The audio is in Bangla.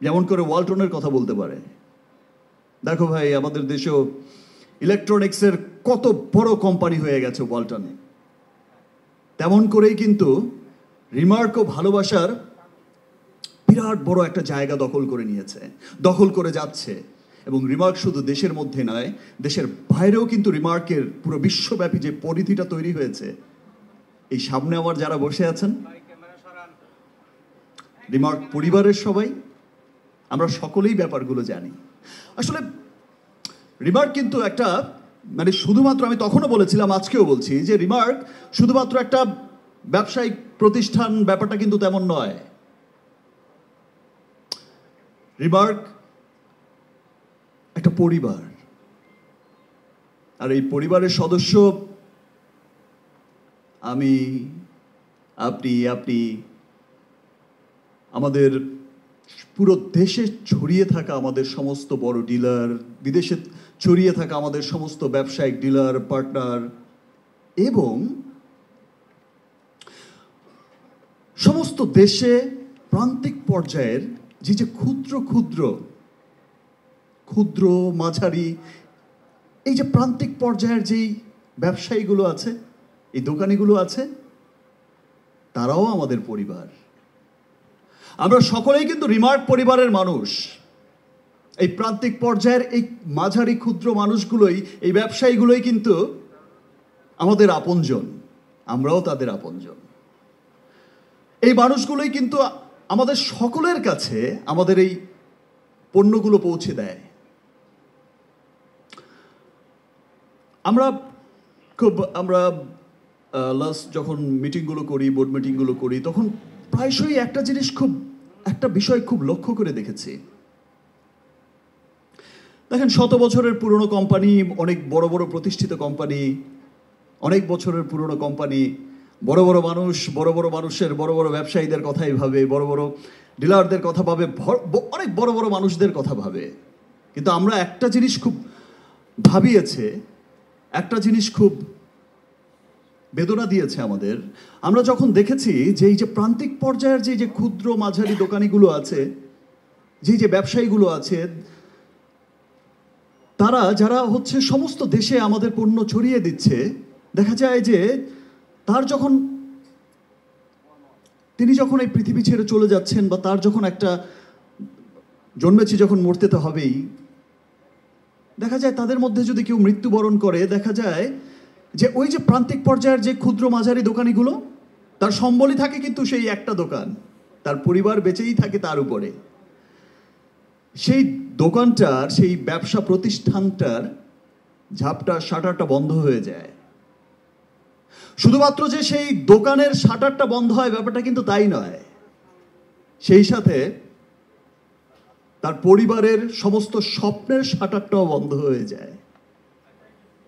যেমন করে ওয়ালটনের কথা বলতে পারে। দেখো ভাই, আমাদের দেশেও ইলেকট্রনিক্সের কত বড় কোম্পানি হয়ে গেছে ওয়ালটন। তেমন করেই কিন্তু রিমার্কও ভালোবাসার বিরাট বড় একটা জায়গা দখল করে নিয়েছে, দখল করে যাচ্ছে। এবং রিমার্ক শুধু দেশের মধ্যে নয়, দেশের বাইরেও কিন্তু রিমার্কের পুরো বিশ্বব্যাপী যে পরিধিটা তৈরি হয়েছে, এই সামনে আমার যারা বসে আছেন রিমার্ক পরিবারের সবাই, আমরা সকলেই ব্যাপারগুলো জানি। আসলে রিমার্ক কিন্তু একটা মানে শুধুমাত্র, আমি তখনও বলেছিলাম আজকেও বলছি, যে রিমার্ক শুধুমাত্র একটা ব্যবসায়িক প্রতিষ্ঠান, ব্যাপারটা কিন্তু তেমন নয়। রিমার্ক একটা পরিবার, আর এই পরিবারের সদস্য আমি, আপনি, আমাদের পুরো দেশে ছড়িয়ে থাকা আমাদের সমস্ত বড় ডিলার, বিদেশে ছড়িয়ে থাকা আমাদের সমস্ত ব্যবসায়িক ডিলার পার্টনার, এবং সমস্ত দেশে প্রান্তিক পর্যায়ের যে ক্ষুদ্র ক্ষুদ্র ক্ষুদ্র মাঝারি এই যে প্রান্তিক পর্যায়ের যেই ব্যবসায়ীগুলো আছে, এই দোকানিগুলো আছে, তারাও আমাদের পরিবার। আমরা সকলেই কিন্তু রিমার্ক পরিবারের মানুষ। এই প্রান্তিক পর্যায়ের এই মাঝারি ক্ষুদ্র মানুষগুলোই, এই ব্যবসায়ীগুলোই কিন্তু আমাদের আপনজন, আমরাও তাদের আপনজন। এই মানুষগুলোই কিন্তু আমাদের সকলের কাছে আমাদের এই পণ্যগুলো পৌঁছে দেয়। আমরা লাস্ট যখন মিটিংগুলো করি, বোর্ড মিটিংগুলো করি, তখন প্রায়শই একটা বিষয় খুব লক্ষ্য করে দেখেছি। দেখেন, 100 বছরের পুরনো কোম্পানি, অনেক বড় বড় প্রতিষ্ঠিত কোম্পানি, অনেক বছরের পুরনো কোম্পানি, বড় বড় মানুষ, বড় বড় মানুষের, বড় বড় ব্যবসায়ীদের কথাই ভাবে, বড় বড় ডিলারদের কথা ভাবে, অনেক বড় বড় মানুষদের কথা ভাবে। কিন্তু আমরা একটা জিনিস খুব ভাবিয়েছে, একটা জিনিস খুব বেদনা দিয়েছে আমাদের। আমরা যখন দেখেছি যে এই যে প্রান্তিক পর্যায়ের যে ক্ষুদ্র মাঝারি দোকানিগুলো আছে, যে ব্যবসায়ীগুলো আছে, তারা যারা হচ্ছে সমস্ত দেশে আমাদের পণ্য ছড়িয়ে দিচ্ছে, দেখা যায় যে তিনি যখন এই পৃথিবী ছেড়ে চলে যাচ্ছেন, বা তার যখন একটা জন্মেছে, যখন মরতে তো হবেই, দেখা যায় তাদের মধ্যে যদি কেউ মৃত্যুবরণ করে, দেখা যায় যে ওই যে প্রান্তিক পর্যায়ের যে ক্ষুদ্র মাঝারি দোকানিগুলো, তার সম্বলই থাকে কিন্তু সেই একটা দোকান, তার পরিবার বেঁচেই থাকে তার উপরে। সেই দোকানটার, সেই ব্যবসা প্রতিষ্ঠানটার শাটারটা বন্ধ হয়ে যায়। শুধুমাত্র যে সেই দোকানের শাটারটা বন্ধ হয়, ব্যাপারটা কিন্তু তাই নয়, সেই সাথে তার পরিবারের সমস্ত স্বপ্নের শাটারটাও বন্ধ হয়ে যায়।